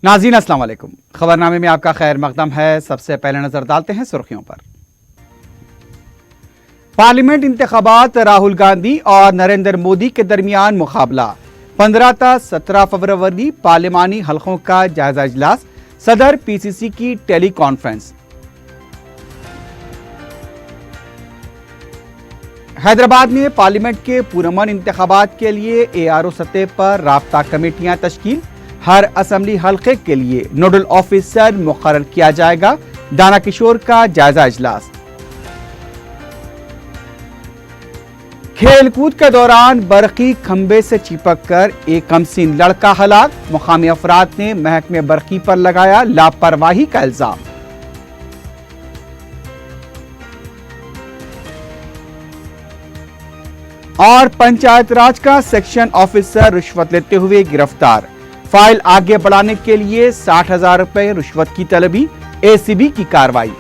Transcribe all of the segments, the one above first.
नाज़रीन अस्सलाम वालेकुम। खबरनामे में आपका खैर मकदम है। सबसे पहले नजर डालते हैं सुर्खियों पर। पार्लियामेंट इंतखाबात, राहुल गांधी और नरेंद्र मोदी के दरमियान मुकाबला। 15 ta 17 फरवरी पार्लिमानी हलकों का जायजा इजलास, सदर पीसीसी की टेली कॉन्फ्रेंस। हैदराबाद में पार्लियामेंट के पुरअमन इंतखाबात के लिए ARO सतह पर राब्ता कमेटियां तश्कील। हर असेंबली हल्के के लिए नोडल ऑफिसर मुकर्रर किया जाएगा। दाना किशोर का जायजा इजलास। खेलकूद के दौरान बरकी खंबे से चिपक कर एक कमसीन लड़का हलाक। मुकामी अफराद ने महकमे बरकी पर लगाया लापरवाही का इल्जाम। और पंचायत राज का सेक्शन ऑफिसर रिश्वत लेते हुए गिरफ्तार। फाइल आगे बढ़ाने के लिए 60,000 रुपए रिश्वत की तलबी। ACB की कार्रवाई।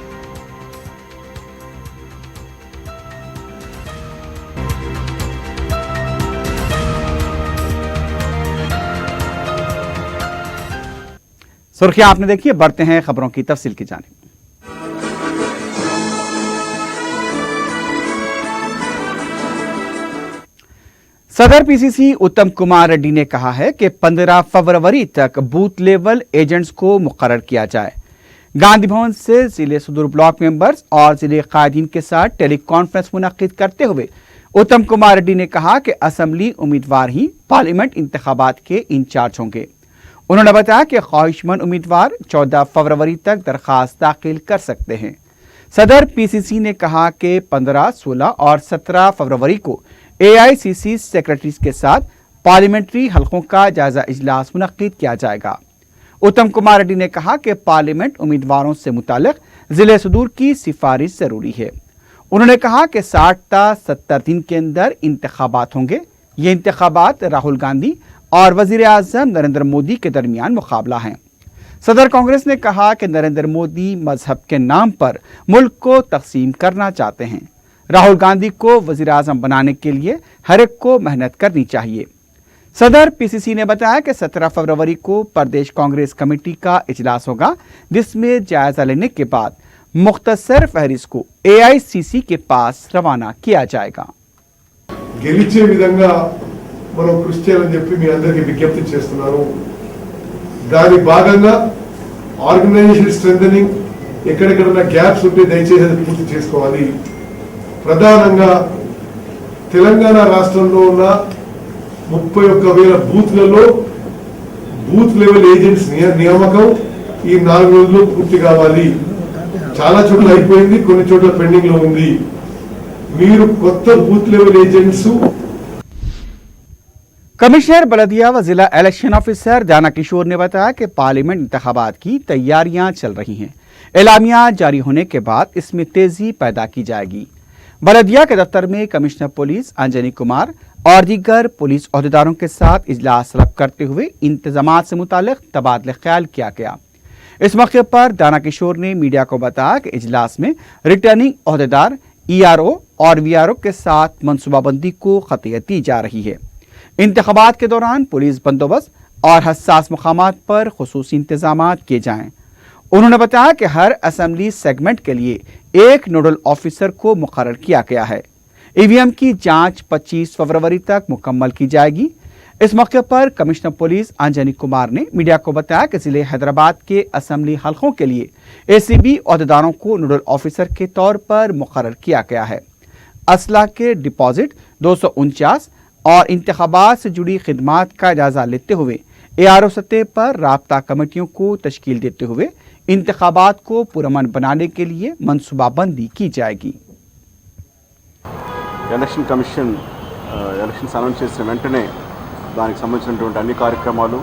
सुर्खियां आपने देखी, बढ़ते हैं खबरों की तफसील की जानिब। सदर पीसीसी उत्तम कुमार रेड्डी ने कहा है कि 15 फरवरी तक बूथ लेवल एजेंट्स को मुकर्रर किया जाए। गांधी भवन से जिले सदर ब्लॉक मेंबर्स और जिले कायदीन के साथ टेली कॉन्फ्रेंस मुनक्किद करते हुए उत्तम कुमार रेड्डी ने कहा कि असेंबली उम्मीदवार ही पार्लियामेंट इंतखाबात के इंचार्ज होंगे। उन्होंने बताया कि ख्वाहिशमंद उम्मीदवार 14 फरवरी तक दरखास्त दाखिल कर सकते हैं। सदर पीसीसी ने कहा कि 15, 16 और 17 फरवरी को AICC सेक्रेटरीज के साथ पार्लियामेंट्री हलकों का जायजा इजलास मुनक्किद किया जाएगा। उत्तम कुमार रेड्डी ने कहा कि पार्लियामेंट उम्मीदवारों से मुतालिक जिले सदूर की सिफारिश जरूरी है। उन्होंने कहा कि 60 ta 70 दिन के अंदर इंतखाबात होंगे। ये इंतखाबात राहुल गांधी और वजीर आजम नरेंद्र मोदी के दरमियान मुकाबला है। सदर कांग्रेस ने कहा कि नरेंद्र मोदी मजहब के नाम पर मुल्क को तकसीम करना चाहते हैं। राहुल गांधी को वजीर आजम बनाने के लिए हर एक को मेहनत करनी चाहिए। सदर पीसीसी ने बताया कि 17 फरवरी को प्रदेश कांग्रेस कमेटी का इजलास होगा, जिसमें जायजा लेने के बाद मुख्तसर फहरिस्त को AICC के पास रवाना किया जाएगा। గెలిచే విధంగా మనం కృషి చేయాలని చెప్పి మీ అందరికీ విజ్ఞప్తి చేస్తున్నాను. దాని భాగంగా ఆర్గనైజేషన్ స్ట్రెంథనింగ్, ఎక్కడెక్కడ గ్యాప్స్ ఉంటే దయచేసి అది పూర్తి చేసుకోవాలి. ప్రధానంగా తెలంగాణ రాష్ట్రంలో ఉన్న 31,000 బూత్లలో బూత్ లెవెల్ ఏజెంట్స్ నియామకం ఈ 4 రోజుల్లో పూర్తి కావాలి. చాలా చోట్ల అయిపోయింది, కొన్ని చోట్ల పెండింగ్ లో ఉంది. మీరు కొత్త booth level agents. Commissioner Baldia व जिला इलेक्शन ऑफिसर दाना किशोर ने बताया कि पार्लियामेंट इंतखाबात की तैयारियां चल रही हैं। एलामिया जारी होने के बाद इसमें तेजी पैदा की जाएगी। बलदिया के दफ्तर में कमिश्नर पुलिस अंजनी कुमार और दीगर पुलिस अहदेदारों के साथ इजलास तलब करते हुए इंतजामात से मुतालिक तबादला ख्याल किया गया। इस मौके पर दाना किशोर ने मीडिया को बताया कि इजलास में रिटर्निंग अहदेदार, ERO और VRO के साथ मनसूबाबंदी को खतियत दी जा रही है। इंतखाबात के दौरान पुलिस बंदोबस्त और हसास मुकामात पर खुसूसी इंतजामात किए जाएं। उन्होंने बताया कि हर असेंबली सेगमेंट के लिए एक नोडल ऑफिसर को मुकर्रर किया गया है। EVM की जांच 25 फरवरी तक मुकम्मल की जाएगी। इस मौके पर कमिश्नर पुलिस अंजनी कुमार ने मीडिया को बताया कि जिले हैदराबाद के असेंबली हलकों के लिए ACB अहदेदारों को नोडल ऑफिसर के तौर पर मुकर्रर किया गया है। असला के डिपॉजिट 249 और इंतखाबात से जुड़ी खिदमात का जायजा लेते हुए ARO सतह पर राब्ता कमेटियों को तश्कील देते हुए इंतखाबात को पुरअमन बनाने के लिए मनसूबाबंदी की जाएगी। ఎలక్షన్ కమిషన్ ఎలక్షన్స్ అనౌన్స్ చేసిన వెంటనే దానికి సంబంధించినటువంటి అన్ని కార్యక్రమాలు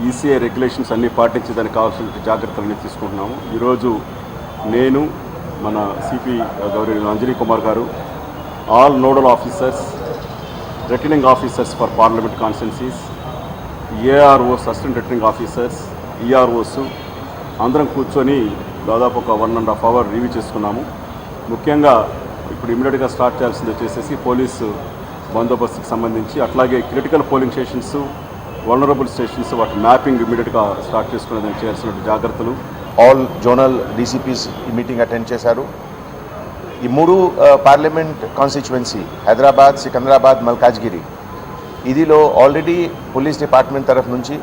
ECI రెగ్యులేషన్స్ అన్ని పాటించి దానికి కావాల్సిన జాగ్రత్తలన్నీ తీసుకుంటున్నాము. ఈరోజు నేను మన సిపి గౌరవ అంజనీ కుమార్ గారు, all nodal officers, returning officers for parliament constituencies, AROs assistant returning officers, EROs అందరం కూర్చొని దాదాపు ఒక 1.5 hours రివ్యూ చేసుకున్నాము. ముఖ్యంగా ఇప్పుడు ఇమీడియట్గా స్టార్ట్ చేయాల్సింది వచ్చేసి పోలీసు బందోబస్తుకి సంబంధించి, అట్లాగే critical polling stations vulnerable stations వాటి మ్యాపింగ్ ఇమీడియట్గా స్టార్ట్ చేసుకునే చేయాల్సిన జాగ్రత్తలు. ఆల్ జోనల్ డీసీపీస్ ఈ మీటింగ్ అటెండ్ చేశారు. ఈ మూడు పార్లమెంట్ కాన్స్టిట్యువెన్సీ హైదరాబాద్, సికింద్రాబాద్, మల్కాజ్గిరి ఇదిలో ఆల్రెడీ పోలీస్ డిపార్ట్మెంట్ తరఫు నుంచి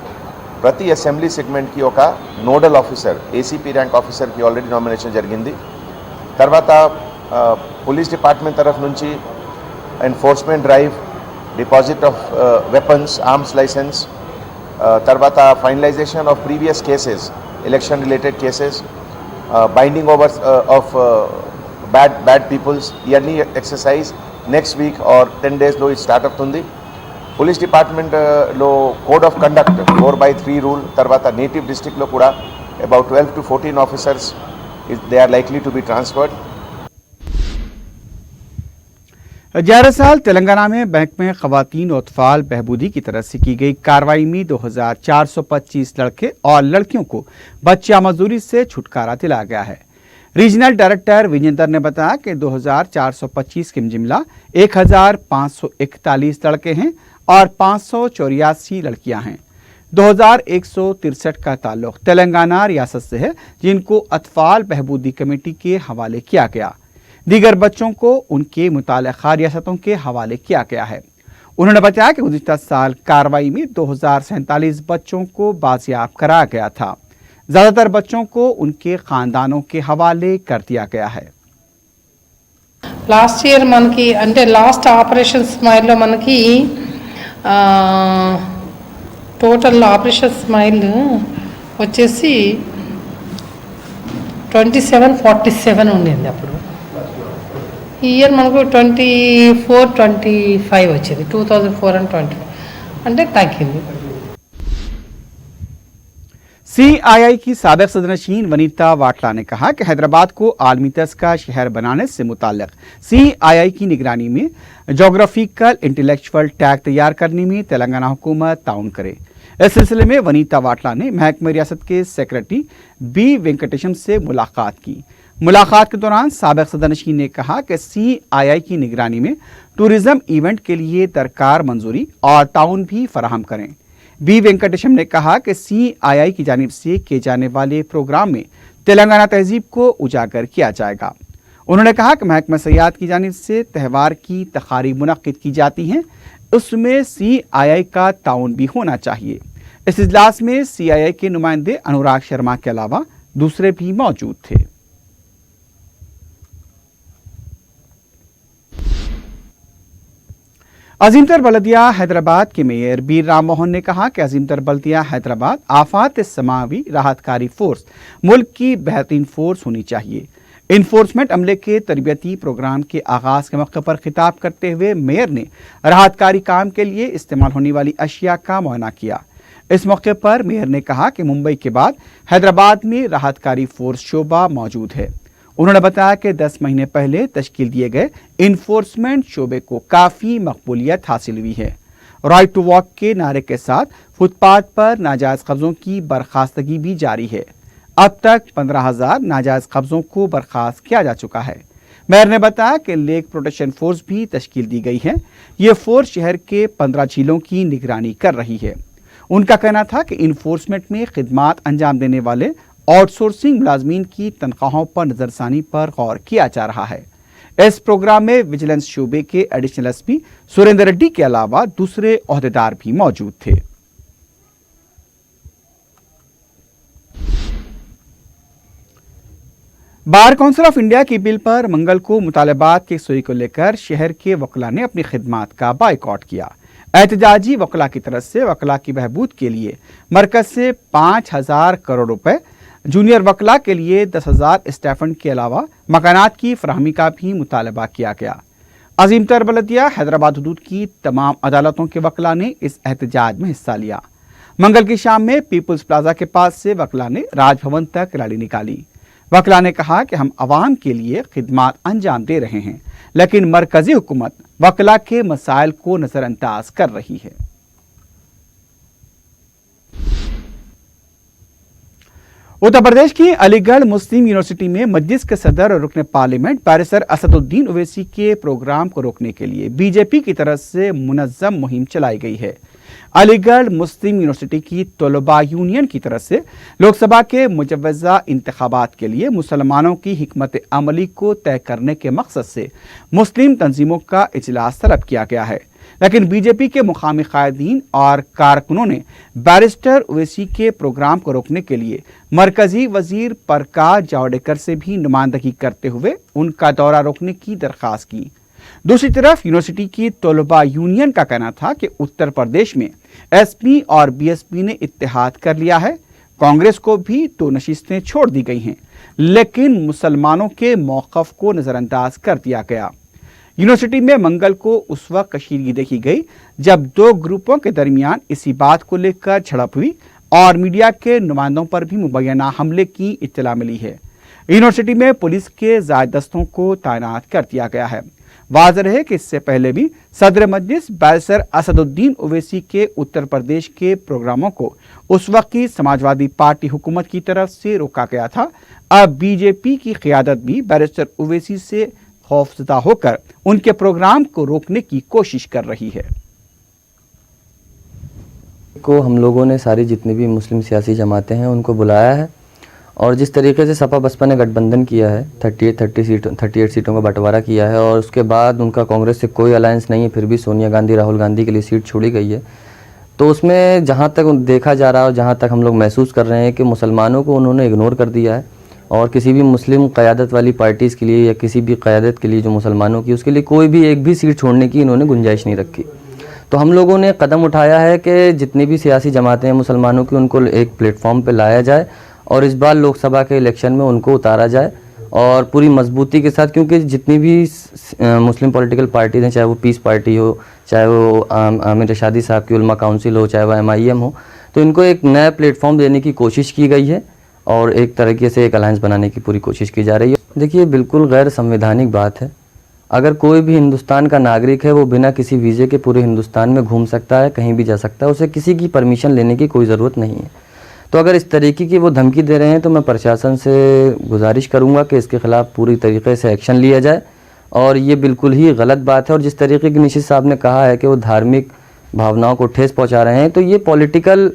ప్రతి అసెంబ్లీ సెగ్మెంట్కి ఒక నోడల్ ఆఫీసర్, ఏసీపీ ర్యాంక్ ఆఫీసర్కి ఆల్రెడీ నామినేషన్ జరిగింది. తర్వాత పోలీస్ డిపార్ట్మెంట్ తరఫు నుంచి enforcement drive, deposit of weapons, arms licence, తర్వాత finalisation of previous cases, election related cases, binding overs of bad peoples, ఇవన్నీ ఎక్సర్సైజ్ నెక్స్ట్ వీక్ ఆర్ 10 డేస్లో ఇది start అవుతుంది. పోలీస్ డిపార్ట్మెంట్లో కోడ్ ఆఫ్ కండక్ట్ 4/3 రూల్, తర్వాత నేటివ్ డిస్ట్రిక్ట్లో కూడా about 12 to 14 officers they are likely to be transferred. 11 साल तेलंगाना में बैंक में खवातीन और अतफाल बहबूदी की तरफ से की गई कार्रवाई में 2425 लड़के और लड़कियों को बच्चा मजदूरी से छुटकारा दिलाया गया है। रीजनल डायरेक्टर विजेंदर ने बताया कि 2425 के जिमला 1541 लड़के हैं और 584 लड़कियां हैं। 2163 का ताल्लुक तेलंगाना रियासत से है, जिनको अतफाल बहबूदी कमेटी के हवाले किया गया। दीगर बच्चों को उनके मुताल्लिक़ा रियासतों के हवाले किया गया है। उन्होंने बताया कि गुज़िश्ता साल कार्रवाई में 2047 बच्चों को बाजियाब कराया गया था। ज़्यादातर बच्चों को उनके ख़ानदानों के हवाले कर दिया गया है। లాస్ట్ ఇయర్ మనకి అంటే లాస్ట్ ఆపరేషన్ స్మైల్లో మనకి టోటల్ ఆపరేషన్ స్మైల్ వచ్చేసి 2747 ఉండింది అప్పుడు. ఈ ఇయర్ మనకు 2425 వచ్చింది, 2425 అంటే తగ్గింది. CII की साबिक सदरनशीन वनीता वाटला ने कहा कि हैदराबाद को आलमी तर्ज का शहर बनाने से मुताल्लिक CII की निगरानी में जोग्राफिकल इंटेलेक्चुअल टैग तैयार करने में तेलंगाना हुकूमत ताउन करे। इस सिलसिले में वनीता वाटला ने महकमा रियासत के सेक्रेटरी B वेंकटेशम से मुलाकात की। मुलाकात के दौरान साबिक सदरनशीन ने कहा कि CII की निगरानी में टूरिज्म इवेंट के लिए दरकार मंजूरी और ताउन भी फराहम करें। B वेंकटेशम ने कहा कि CII की जानिब से किए जाने वाले प्रोग्राम में तेलंगाना तहजीब को उजागर किया जाएगा। उन्होंने कहा कि महकमा सयाहत की जानिब से त्यौहार की तकारीब मुनक्किद की जाती हैं, उसमें CII का ताउन भी होना चाहिए। इस इजलास में CII के नुमाइंदे अनुराग शर्मा के अलावा दूसरे भी मौजूद थे। अजीमतर बल्दिया हैदराबाद के मेयर बीर राम मोहन ने कहा कि अजीमतर बल्दिया हैदराबाद आफात समावी राहतकारी फोर्स मुल्क की बेहतरीन फोर्स होनी चाहिए। इन्फोर्समेंट अमले के तरबियती प्रोग्राम के आगाज के मौके पर खिताब करते हुए मेयर ने राहतकारी काम के लिए इस्तेमाल होने वाली अशिया का मुआयना किया। इस मौके पर मेयर ने कहा कि मुंबई के बाद हैदराबाद में राहतकारी फोर्स शोबा मौजूद है। उन्होंने बताया कि 10 महीने पहले तश्कील दिए गए इन्फोर्समेंट शोबे को काफ़ी मकबूलियत हासिल हुई है। राइट टू वॉक के नारे के साथ फुटपाथ पर नाजायज़ कब्ज़ों की बर्खास्तगी भी जारी है। अब तक 15,000 नाजायज़ कब्ज़ों को बर्खास्त किया जा चुका है। मेयर ने बताया कि लेक प्रोटेक्शन फोर्स भी तश्कील दी गई है। ये फोर्स शहर के 15 झीलों की निगरानी कर रही है। उनका कहना था कि इन्फोर्समेंट में खिदमात अंजाम देने वाले आउटसोर्सिंग मुलाजमीन की तनख्वाहों पर नजरसानी पर गौर किया जा रहा है। इस प्रोग्राम में विजिलेंस शोबे के एडिशनल SP सुरेंद्र रेड्डी के अलावा दूसरे ओहदेदार भी मौजूद थे। बार काउंसिल ऑफ इंडिया की बिल पर मंगल को मुतालबात की सुई को लेकर शहर के वकला ने अपनी खिदमात का बाइकआउट किया। एहतजाजी वकला की तरफ से वकला की बहबूद के लिए मरकज से 5,000 करोड़ रुपए, जूनियर वकला के लिए 10,000 स्टाइपेंड के अलावा मकानात की फराहमी का भी मुतालबा किया गया। अजीमतर बल्दिया हैदराबाद हुदूद की तमाम अदालतों के वकला ने इस एहतजाज में हिस्सा लिया। मंगल की शाम में पीपुल्स प्लाजा के पास से वकला ने राजभवन तक रैली निकाली। वकला ने कहा कि हम आवाम के लिए खिदमात अंजाम दे रहे हैं, लेकिन मरकजी हुकूमत वकला के मसाइल को नजरअंदाज कर रही है। उत्तर प्रदेश की अलीगढ़ मुस्लिम यूनिवर्सिटी में मजलिस के सदर और रुकन पार्लियामेंट बैरिस्टर असदुद्दीन ओवैसी के प्रोग्राम को रोकने के लिए बीजेपी की तरफ से मुनज़्ज़म मुहिम चलाई गई है। अलीगढ़ मुस्लिम यूनिवर्सिटी की तलबा यूनियन की तरफ से लोकसभा के मुजव्वज़ा इंतखाबात के लिए मुसलमानों की हिकमत अमली को तय करने के मकसद से मुस्लिम तंजीमों का इजलास तलब किया गया है, लेकिन बीजेपी के मुकामी कायदीन और कारकुनों ने बैरिस्टर ओवैसी के प्रोग्राम को रोकने के लिए मरकजी वजीर प्रकाश जावड़ेकर से भी नुमाइंदगी करते हुए उनका दौरा रोकने की दरख्वास्त की। दूसरी तरफ यूनिवर्सिटी की तलबा यूनियन का कहना था कि उत्तर प्रदेश में एसपी और बीएसपी ने इत्तेहाद कर लिया है, कांग्रेस को भी तो नशिस्तें छोड़ दी गई हैं, लेकिन मुसलमानों के मौक़िफ़ को नज़रअंदाज कर दिया गया। यूनिवर्सिटी में मंगल को उस वक्त कशीदगी देखी गई जब दो ग्रुपों के दरमियान इसी बात को लेकर झड़प हुई और मीडिया के नुमाइंदों पर भी मुबैना हमले की इत्तला मिली है। यूनिवर्सिटी में पुलिस के ज़ायद दस्तों को तैनात कर दिया गया है। वाज़ेह रहे कि इससे पहले भी सदर मजलिस बैरिस्टर असदुद्दीन ओवैसी के उत्तर प्रदेश के प्रोग्रामों को उस वक्त की समाजवादी पार्टी हुकूमत की तरफ से रोका गया था। अब बीजेपी की क़यादत भी बैरिस्टर ओवैसी से खौफज़दा होकर उनके प्रोग्राम को रोकने की कोशिश कर रही है। को हम लोगों ने सारी जितनी भी मुस्लिम सियासी जमातें हैं उनको बुलाया है और जिस तरीके से सपा बसपा ने गठबंधन किया है 38 सीटों का बंटवारा किया है और उसके बाद उनका कांग्रेस से कोई अलायंस नहीं है, फिर भी सोनिया गांधी राहुल गांधी के लिए सीट छोड़ी गई है। तो उसमें जहाँ तक देखा जा रहा है और जहाँ तक हम लोग महसूस कर रहे हैं कि मुसलमानों को उन्होंने इग्नोर कर दिया है और किसी भी मुस्लिम क़यादत वाली पार्टीज़ के लिए या किसी भी क़यादत के लिए जो मुसलमानों की उसके लिए कोई भी एक भी सीट छोड़ने की इन्होंने गुंजाइश नहीं रखी। तो हम लोगों ने कदम उठाया है कि जितनी भी सियासी जमातें हैं मुसलमानों की उनको एक प्लेटफॉर्म पे लाया जाए और इस बार लोकसभा के इलेक्शन में उनको उतारा जाए और पूरी मजबूती के साथ, क्योंकि जितनी भी मुस्लिम पॉलिटिकल पार्टीज़ हैं, चाहे वो पीस पार्टी हो, चाहे वो आमिर रशादी साहब की उलमा काउंसिल हो, चाहे वो MIM हो, तो इनको एक नया प्लेटफॉर्म देने की कोशिश की गई है और एक तरीके से एक अलायंस बनाने की पूरी कोशिश की जा रही है। देखिए, बिल्कुल गैर संवैधानिक बात है। अगर कोई भी हिंदुस्तान का नागरिक है वो बिना किसी वीज़े के पूरे हिंदुस्तान में घूम सकता है, कहीं भी जा सकता है, उसे किसी की परमिशन लेने की कोई ज़रूरत नहीं है। तो अगर इस तरीके की वो धमकी दे रहे हैं तो मैं प्रशासन से गुजारिश करूंगा कि इसके ख़िलाफ़ पूरी तरीके से एक्शन लिया जाए और ये बिल्कुल ही गलत बात है। और जिस तरीके की निशीत साहब ने कहा है कि वो धार्मिक भावनाओं को ठेस पहुंचा रहे हैं, तो ये पॉलिटिकल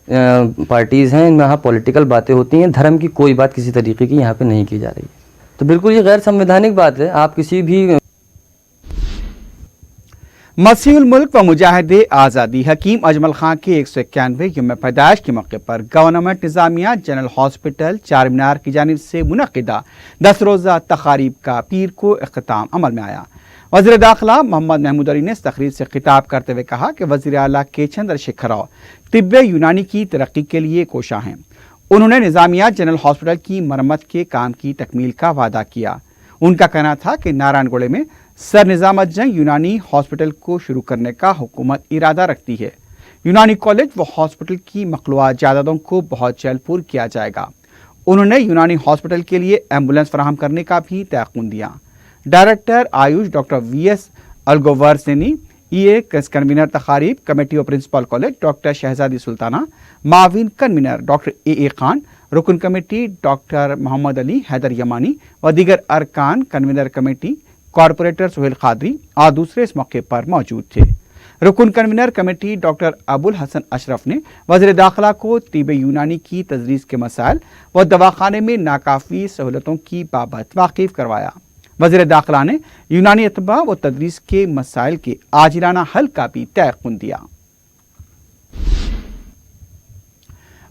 पार्टीज़ हैं, इनमें यहाँ पॉलिटिकल बातें होती हैं, धर्म की कोई बात किसी तरीके की यहाँ पे नहीं की जा रही है। तो बिल्कुल ये गैर संवैधानिक बात है। आप किसी भी मसीहुल मुल्क व मुजाहिदे आज़ादी हकीम अजमल खां के 191वें यौम पैदाइश के मौके पर गवर्नमेंट निज़ामिया जनरल हॉस्पिटल चार मीनार की जानिब से मुनक़िदा 10 रोज़ा तक़ारीब का पीर को इख्तिताम अमल में आया। वज़ीर दाखिला मोहम्मद महमूद अली ने इस तकरीर से खिताब करते हुए कहा कि वज़ीर आला के चंद्रशेखर राव तिब्ब यूनानी की तरक्की के लिए कोशा हैं। उन्होंने निज़ामिया जनरल हॉस्पिटल की मरम्मत के काम की तकमील का वादा किया। उनका कहना था कि नारायणगढ़ में सर निज़ामुद्दीन यूनानी हॉस्पिटल को शुरू करने का हुकूमत इरादा रखती है। यूनानी कॉलेज व हॉस्पिटल की मखलूआ जायदादों को बहुत जल्द पूरा किया जाएगा। उन्होंने यूनानी हॉस्पिटल के लिए एम्बुलेंस फराहम करने का भी तयक़ुन दिया। डायरेक्टर आयुष डॉक्टर VS अलगोवर्सनी, EA कन्वीनर तकारीब committee of principal college doctor Shahzadi Sultana, माविन कन्वीनर डॉक्टर AA खान, रुकन कमेटी डॉक्टर मोहम्मद अली हैदर यमानी व दीगर अरकान convener committee corporator Suhail Qadri और दूसरे इस मौके पर मौजूद थे। रुकन convener committee doctor Abul Hasan Ashraf ने वज़ीर दाखिला को तिब्ब यूनानी की तदरीस के मसाइल व दवाखाने में नाकाफ़ी सहूलतों की बाबत वाकिफ करवाया। वज़ीर दाखिला ने यूनानी अतबा व तदरीस के मसाइल के आजिलाना हल का भी तयक़ुन दिया।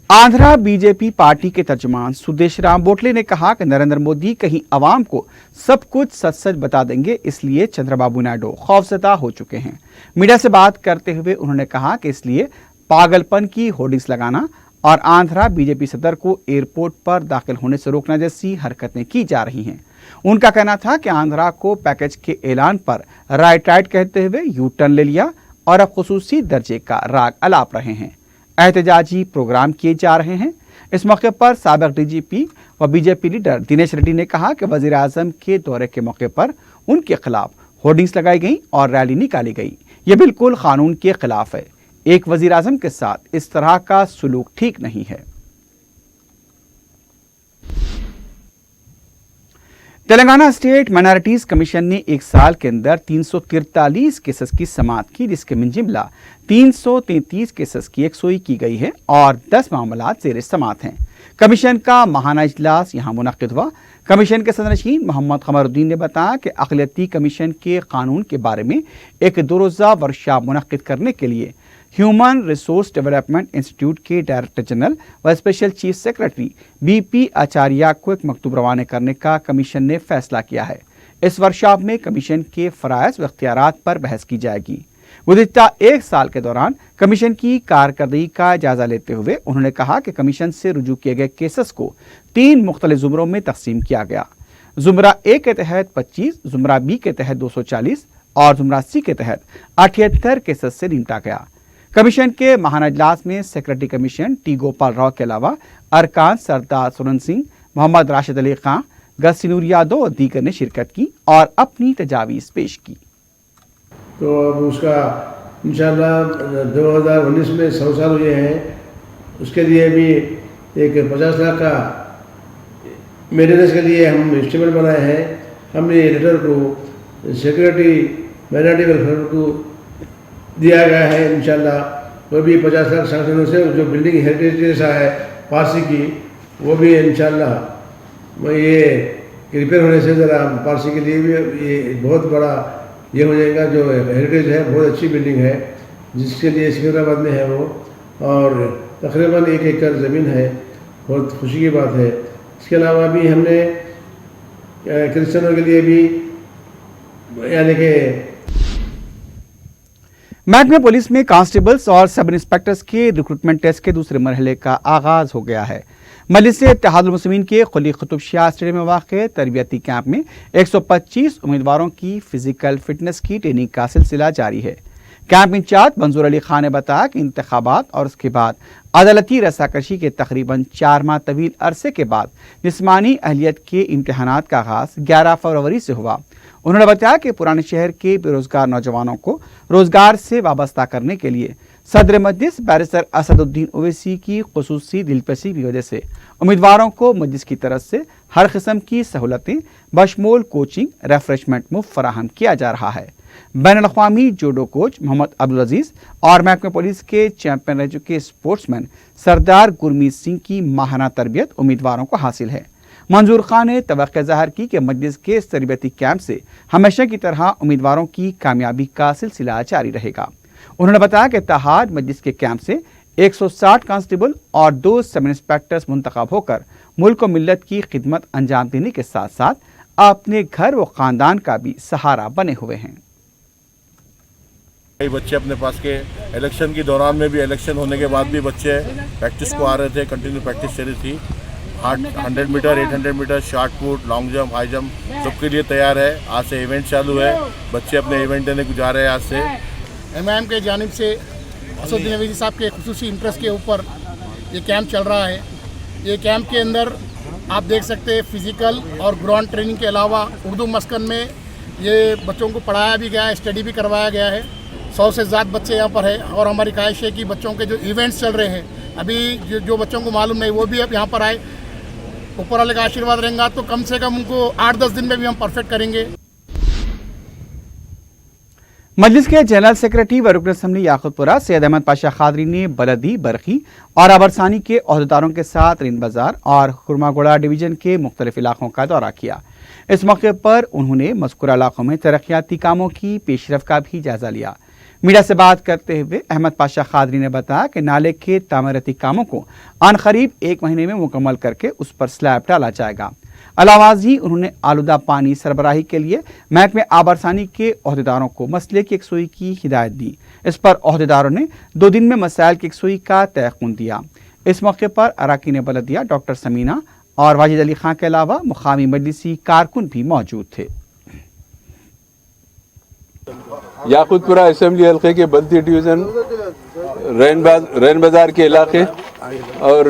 आंध्रा बीजेपी पार्टी के तर्जुमान सुदेश राम बोटले ने कहा कि नरेंद्र मोदी कहीं अवाम को सब कुछ सच सच बता देंगे, इसलिए चंद्रबाबू नायडू खौफजदा हो चुके हैं। मीडिया से बात करते हुए उन्होंने कहा कि इसलिए पागलपन की होर्डिंग्स लगाना और आंध्रा बीजेपी सदर को एयरपोर्ट पर दाखिल होने से रोकना जैसी हरकतें की जा रही हैं। उनका कहना था कि आंध्रा को पैकेज के ऐलान पर राइट कहते हुए यू टर्न ले लिया और अब खुसूसी दर्जे का राग अलाप रहे हैं। एहतजाजी प्रोग्राम किए जा रहे हैं। इस मौके पर साबिक DGP व बीजेपी लीडर दिनेश रेड्डी ने कहा कि वजीर आजम के दौरे के मौके पर उनके खिलाफ होर्डिंग्स लगाई गई और रैली निकाली गई। ये बिल्कुल कानून के खिलाफ है। एक वजीर आजम के साथ इस तरह का सुलूक ठीक नहीं है। तेलंगाना स्टेट माइनॉरिटीज कमीशन ने एक साल के अंदर 343 केसेस की समाअत की, जिसके मिन जिमला 333 केसेस की यकसुई की गई है और 10 मामला ज़ेर समाअत हैं। कमीशन का माहाना इजलास यहाँ मुनक्किद हुआ। कमीशन के सदरनशीन मोहम्मद कमरुद्दीन ने बताया कि अक़लियती कमीशन के कानून के बारे में एक 2 रोज़ा वर्कशॉप मुनक्किद करने के लिए ह्यूमन रिसोर्स डेवलपमेंट इंस्टीट्यूट के डायरेक्टर जनरल व स्पेशल चीफ सेक्रेटरी बीपी आचार्य को एक मकतूब रवाना करने का कमीशन ने फैसला किया है। इस वर्कशॉप में कमीशन के फ़राइज़ व इख्तियारात पर बहस की जाएगी। गुज़िश्ता एक साल के दौरान कमीशन की कारकर्दगी का जायज़ा लेते हुए उन्होंने कहा कि कमीशन से रुजू किए गए केसेस को 3 मुख्तलिफ ज़ुमरों में तकसीम किया गया। ज़ुमरा ए के तहत 25, ज़ुमरा बी के तहत 240 और ज़ुमरा सी के तहत 78 केसेस से निपटा गया। कमीशन के माहाना इजलास में secretary commission T Gopal Rao के अलावा अरकान सरदार सुरन सिंह, मोहम्मद राशिद अली खां, गस्सीनूर यादव और दीगर ने शिरकत की और अपनी तजावीज़ पेश की। तो अब उसका इंशाल्लाह 2019 में 100 साल हुए हैं, उसके लिए भी एक 50 लाख का मेंटेनेंस के लिए हम एस्टिमेट बनाए हैं। हमने ये लेटर को सेक्रेटरी माइनॉरिटी वेलफेयर को दिया गया है। इंशाल्लाह वो भी 50 लाख सैंक्शन से जो बिल्डिंग हेरिटेज जैसा है पारसी की, वो भी इंशाल्लाह ये रिपेयर होने से ज़रा पारसी के लिए भी ये बहुत बड़ा ये हो जाएगा। जो हेरिटेज है बहुत अच्छी बिल्डिंग है, जिसके लिए सिकंदराबाद में है वो, और तकरीबन 1 एकड़ ज़मीन है। बहुत खुशी की बात है। इसके अलावा भी हमने क्रिश्चियनों के लिए भी यानी कि महकमे पुलिस में कांस्टेबल्स और सब इंस्पेक्टर्स के रिक्रूटमेंट टेस्ट के दूसरे मरहले का आगाज हो गया है। मजलिस इत्तेहादुल मुस्लिमीन के कुली कुतुब शाह स्टेडियम में वाक़े तरबियती कैंप में 125 उम्मीदवारों की फिजिकल फिटनेस की ट्रेनिंग का सिलसिला जारी है। कैंप इंचार्ज मंजूर अली खान ने बताया कि इंतखाबात और उसके बाद अदालती रसाकशी के तकरीबन 4 माह तवील अरसे के बाद जिस्मानी अहलियत के इम्तहानात का आगाज़ 11 फरवरी से हुआ। उन्होंने बताया कि पुराने शहर के बेरोजगार नौजवानों को रोजगार से वाबस्ता करने के लिए सदर मजलिस बैरिस्टर असदुद्दीन ओवैसी की खुसूसी दिलचस्पी की वजह से उम्मीदवारों को मजलिस की तरफ से हर किस्म की सहूलतें बशमूल कोचिंग रेफ्रेशमेंट मुफ्त फराहम किया जा रहा है। बैनुल-अक़वामी जूडो कोच मोहम्मद अब्दुल अजीज और महकमे पुलिस के चैंपियन रह चुके स्पोर्ट्समैन सरदार गुरमीत सिंह की माहाना तरबियत उम्मीदवारों को हासिल है। मंजूर खान ने तवक्को ज़ाहिर की कि मजलिस के इस तरबियती कैंप से हमेशा की तरह उम्मीदवारों की कामयाबी का सिलसिला जारी रहेगा। उन्होंने बताया कि इत्तेहाद मजलिस के कैंप से 160 कांस्टेबल और 2 सब इंस्पेक्टर्स मुंतखब होकर मुल्क और मिल्लत की खिदमत अंजाम देने के साथ साथ अपने घर व ख़ानदान का भी सहारा बने हुए हैं। कई बच्चे अपने पास के इलेक्शन के दौरान में भी, इलेक्शन होने के बाद भी बच्चे प्रैक्टिस को आ रहे थे, कंटिन्यू प्रैक्टिस चल रही थी। 100 metre, 800 metre, shot put, long jump, high jump सबके लिए तैयार है। आज से इवेंट चालू है, बच्चे अपने इवेंट देने को जा रहे हैं। आज से एमआईएम के जानिब से असदुद्दीन ओवैसी साहब के खुसूसी इंटरेस्ट के ऊपर ये कैंप चल रहा है। ये कैंप के अंदर आप देख सकते हैं फिज़िकल और ग्राउंड ट्रेनिंग के अलावा उर्दू मस्कन में ये बच्चों को पढ़ाया भी गया है, स्टडी भी करवाया गया है। 100 से ज़्यादा बच्चे यहाँ पर है और हमारी ख्वाहिश है कि बच्चों के जो इवेंट्स चल रहे हैं अभी जो बच्चों को मालूम नहीं वो भी अब यहाँ पर आए। ऊपर वाले का आशीर्वाद रहेगा तो कम से कम उनको 8-10 दिन में भी हम परफेक्ट करेंगे। मजलिस के जनरल सेक्रेटरी व रुकन असम्बली याकूतपुरा सैयद अहमद पाशा खादरी ने बलदी, बरखी और अबरसानी के अहदेदारों के साथ रिन बाजार और खुरमागोड़ा डिवीजन के मुख्तलिफ इलाकों का दौरा किया। इस मौके पर उन्होंने मज़कूरा इलाकों में तरक्याती कामों की पेशरफ का भी जायजा लिया। मीडिया से बात करते हुए अहमद पाशा खादरी ने बताया कि नाले के तामीराती कामों को अनकरीब 1 महीने में मुकम्मल करके उस पर स्लैब डाला जाएगा। अलावाजी उन्होंने आलूदा पानी सरबराही के लिए महकमे आबरसानी के अहदेदारों को मसले की यकसुई की हिदायत दी। इस पर अहदेदारों ने 2 दिन में मसाइल की यकसुई का तयक़ुन दिया। इस मौके पर अराकीन बलदिया डॉक्टर समीना और वाजिद अली खां के अलावा मुकामी मजलिसी कारकुन भी मौजूद थे। याकूतपुरा असेंबली हल्के के बल्दी डिवीज़न रैन बाजार के इलाके और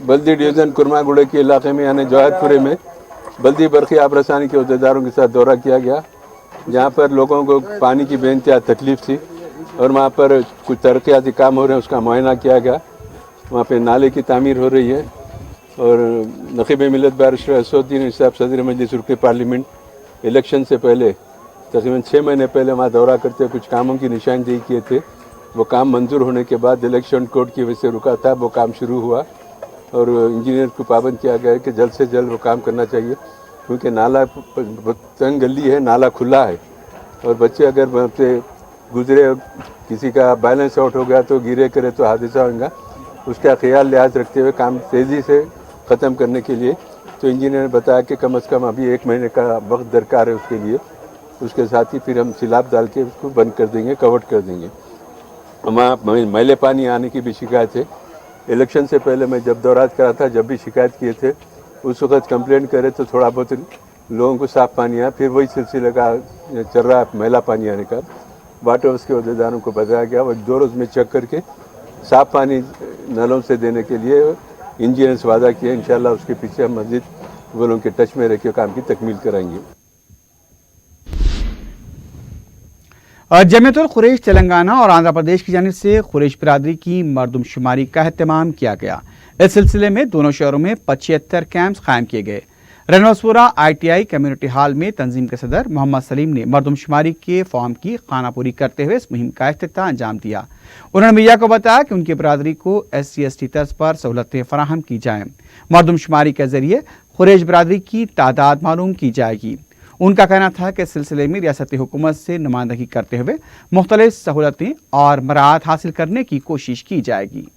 बल्दी डिवीज़न कुरमागुड़े के इलाके में यानी जवाहरपुरे में बल्दी बरखी आबरसानी के अहदेदारों के साथ दौरा किया गया, जहाँ पर लोगों को पानी की बेइंतहा तकलीफ थी और वहाँ पर कुछ तरक्याती काम हो रहे हैं, उसका मुआयना किया गया। वहाँ पे नाले की तामीर हो रही है और नकीब मिलत बैरिस्टर असदुद्दीन साहब सदर मजलिस रुकन पार्लियामेंट इलेक्शन से पहले तकरीबन 6 महीने पहले वहाँ दौरा करते कुछ कामों की निशानदेही किए थे। वो काम मंजूर होने के बाद इलेक्शन कोड की वजह से रुका था, वो काम शुरू हुआ और इंजीनियर को पाबंद किया गया है कि जल्द से जल्द वो काम करना चाहिए, क्योंकि नाला तंग गली है, नाला खुला है और बच्चे अगर वहाँ से गुजरे, किसी का बैलेंस आउट हो गया तो गिरे करे तो हादसा होगा। उसका ख्याल लिहाज रखते हुए काम तेज़ी से ख़त्म करने के लिए तो इंजीनियर ने बताया कि कम से कम अभी 1 महीने का वक्त दरकार है उसके लिए। उसके साथ ही फिर हम सिलाब डाल के उसको बंद कर देंगे, कवर कर देंगे। हमारा मैले पानी आने की भी शिकायत है। इलेक्शन से पहले मैं जब दौरात करा था, जब भी शिकायत किए थे उस वक्त कंप्लेंट करे तो थोड़ा बहुत लोगों को साफ़ पानी आया, फिर वही सिलसिले का चल रहा है मैला पानी आने का। वाटर हाउस के अहदेदारों को बताया गया वो 2 रोज़ में चेक करके साफ़ पानी नलों से देने के लिए इंजीनियर्स वादा किए। इंशाल्लाह उसके पीछे हम मस्जिद वालों के टच में रह के काम की तकमील कराएंगे। जमियतुल कुरैश तेलंगाना और आंध्र प्रदेश की जानिब से कुरैश बिरादरी की मरदमशुमारी का एहतमाम किया गया। इस सिलसिले में दोनों शहरों में 75 कैंप्स कायम किए गए। रनौसपुरा ITI कम्युनिटी हॉल में तंजीम के सदर मोहम्मद सलीम ने मरदमशुमारी के फॉर्म की खानापुरी करते हुए इस मुहिम का इफ्तिताह अंजाम दिया। उन्होंने मीडिया को बताया कि उनकी बिरादरी को SC/ST तर्ज पर सहूलतें फराहम की जाएं। मरदमशुमारी के जरिए कुरैश बिरादरी की तादाद मालूम की जाएगी। उनका कहना था कि इस सिलसिले में रियासती हुकूमत से नुमाइंदगी करते हुए मुख्तलिफ सहूलतें और मराहत हासिल करने की कोशिश की जाएगी।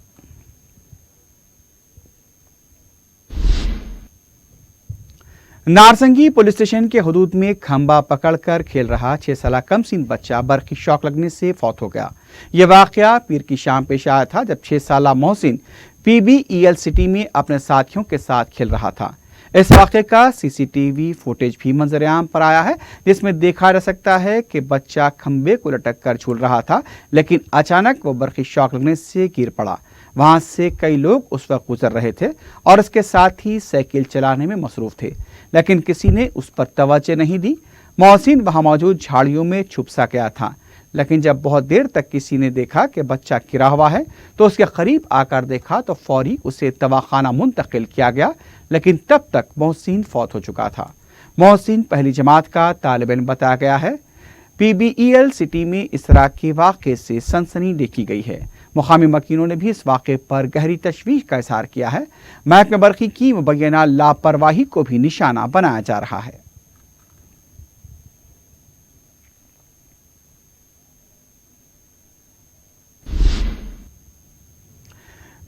नारसंगी पुलिस स्टेशन के हदूद में खंबा पकड़कर खेल रहा 6 साला कमसीन बच्चा बर्फ की शॉक लगने से फौत हो गया। यह वाकया पीर की शाम पेश आया था जब 6 साला मोहसिन PBEL सिटी में अपने साथियों के साथ खेल रहा था। इस वाक़े का CCTV फुटेज भी मंजर-ए-आम पर आया है, जिसमें देखा जा सकता है कि बच्चा खंबे को लटक कर झूल रहा था, लेकिन अचानक वो बर्फ़ी शॉक लगने से गिर पड़ा। वहां से कई लोग उस वक्त गुजर रहे थे और इसके साथ ही साइकिल चलाने में मसरूफ थे, लेकिन किसी ने उस पर तवज्जो नहीं दी। मोहसिन वहां मौजूद झाड़ियों में छुप सा गया था, लेकिन जब बहुत देर तक किसी ने देखा कि बच्चा गिरा हुआ है तो उसके करीब आकर देखा तो फौरी उसे दवाखाना मुंतकिल किया गया, लेकिन तब तक मोहसिन फौत हो चुका था। मोहसिन पहली जमात का तालिब इल्म बताया गया है। PBEL सिटी में इस तरह के वाक़े से सनसनी देखी गई है। मुकामी मकीनों ने भी इस वाक़े पर गहरी तशवीश का इजहार किया है। महकमे बरक़ी की मुबैना लापरवाही को भी निशाना बनाया जा रहा है।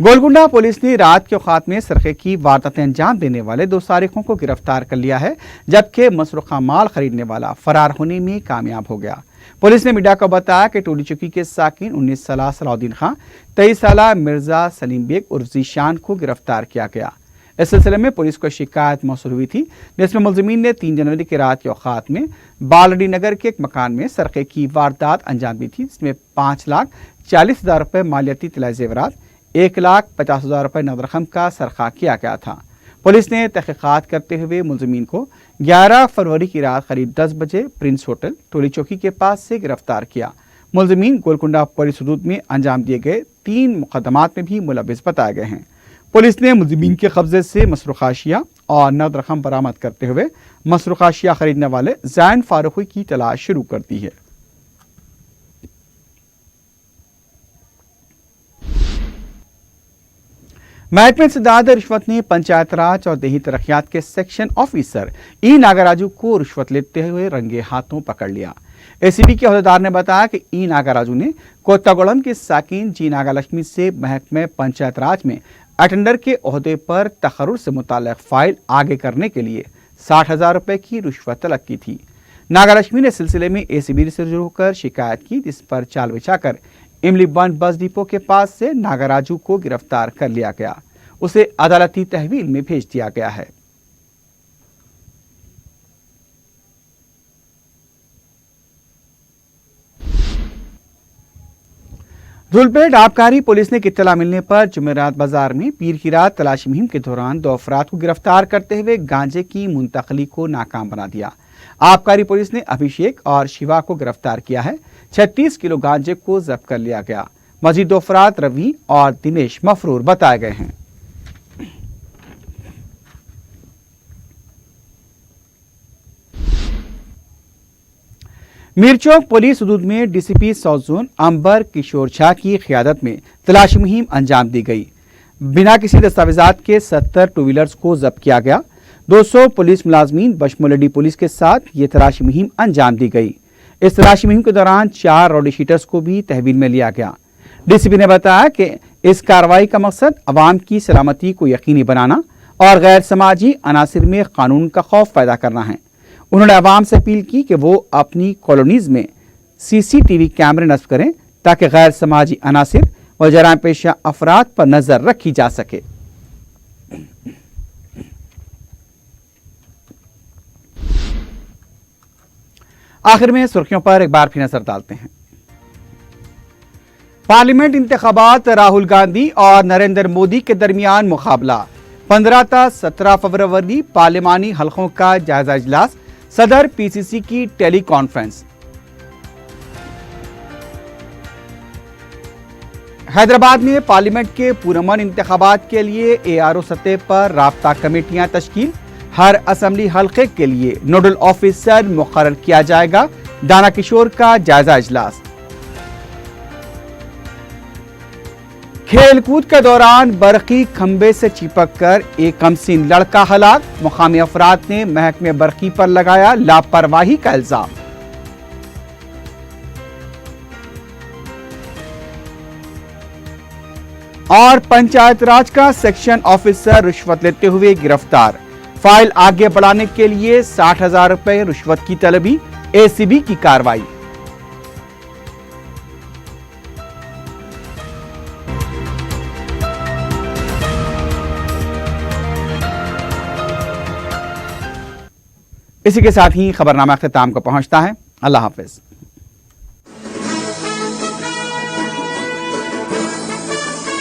गोलकुंडा पुलिस ने रात के औकात में सरखे की वारदातें अंजाम देने वाले 2 सारिकों को गिरफ्तार कर लिया है, जबकि मसरूखा माल खरीदने वाला फरार होने में कामयाब हो गया। पुलिस ने मीडिया को बताया कि टोली चौकी के साकिन 19 साला सलाउद्दीन खां, 23 साला मिर्जा सलीम बेग उर्फ ज़ीशान को गिरफ्तार किया गया। इस सिलसिले में पुलिस को शिकायत मौसूल हुई थी, जिसमें मुलजिमीन ने 3 जनवरी की रात के औकात में बालडी नगर के एक मकान में सरखे की वारदात अंजाम दी थी, जिसमें 5,40,000 रुपये मालियाती तिलाई जेवरात, 1,50,000 रुपये नगद रकम का सरखा किया गया था। पुलिस ने तहकीकात करते हुए मुलजिमीन को 11 फरवरी की रात करीब 10 बजे प्रिंस होटल टोली चौकी के पास से गिरफ्तार किया। मुलजिमीन गोलकुंडा पुलिस हदूद में अंजाम दिए गए 3 मुकदमात में भी मुलविस बताए गए हैं। पुलिस ने मुलजिमीन के कब्जे से मसरूखा अशिया और नगद रकम बरामद करते हुए मसरूखा अशिया खरीदने वाले ज़ैन फारूकी की तलाश शुरू कर दी है। महकमे इंसदाद रिश्वत ने पंचायत राज और देही तरक्यात के सेक्शन ऑफिसर ई नागराजू को रिश्वत लेते हुए रंगे हाथों पकड़ लिया। ACB के अहदेदार ने बताया कि ई नागराजू ने कोत्तागुड़म के साकिन जी नागालक्ष्मी से महकमे पंचायत राज में अटेंडर के ओहदे पर तकर्रुर से मुताल्लिक फाइल आगे करने के लिए 60,000 रुपए की रिश्वत तलब की थी। नागालक्ष्मी ने सिलसिले में ACB से रुजू होकर शिकायत की, जिस पर चाल बिछाकर इमली बंद बस डिपो के पास से नागराजू को गिरफ्तार कर लिया गया। उसे अदालती तहवील में भेज दिया गया है। धुलपेट आबकारी पुलिस ने इत्तला मिलने पर जुमेरात बाजार में पीर की रात तलाशी मुहिम के दौरान 2 अफराद को गिरफ्तार करते हुए गांजे की मुंतकली को नाकाम बना दिया। आबकारी पुलिस ने अभिषेक और शिवा को गिरफ्तार किया है। 36 किलो गांजे को जब्त कर लिया गया। मजीद 2 अफराद रवि और दिनेश मफरूर बताए गए हैं। मीरचौक पुलिस हदूद में डीसीपी साउथ जोन अंबर किशोर झा की क़ियादत में तलाशी मुहिम अंजाम दी गई। बिना किसी दस्तावेजात के 70 टू व्हीलर्स को जब्त किया गया। 200 पुलिस मुलाजमीन बशमूल डी पुलिस के साथ ये तलाशी मुहिम अंजाम दी गई। इस तलाशी मुहिम के दौरान 4 रॉडी शीटर्स को भी तहवील में लिया गया। डीसीपी ने बताया कि इस कार्रवाई का मकसद अवाम की सलामती को यकीनी बनाना और गैर समाजी अनासिर में कानून का खौफ पैदा करना है। उन्होंने अवाम से अपील की कि वो अपनी कॉलोनीज में CCTV कैमरे नस्ब करें ताकि गैर समाजी अनासिर और जराइम पेशा अफराद पर नजर रखी जा सके। आखिर में सुर्खियों पर एक बार फिर नजर डालते हैं। पार्लियामेंट इंतखाबात, राहुल गांधी और नरेंद्र मोदी के दरमियान मुकाबला। 15 ta 17 फरवरी पार्लिमानी हलकों का जायजा इजलास, सदर PCC की टेली कॉन्फ्रेंस। हैदराबाद में पार्लियामेंट के पुरअमन इंतखाबात के लिए ARO सतह पर राब्ता कमेटियां तश्कील। हर असेंबली हलके के लिए नोडल ऑफिसर मुकर्रर किया जाएगा। दाना किशोर का जायजा इजलास। खेल कूद के दौरान बरकी खंबे से चिपक कर एक कमसीन लड़का हलाक। मुकामी अफराद ने महकमे बरकी पर लगाया लापरवाही का इल्जाम। और पंचायत राज का सेक्शन ऑफिसर रिश्वत लेते हुए गिरफ्तार। फाइल आगे बढ़ाने के लिए 60,000 रुपए रिश्वत की तलबी। ACB की कार्रवाई। इसी के साथ ही खबरनामा अख्ताम को पहुंचता है। अल्लाह हाफिज।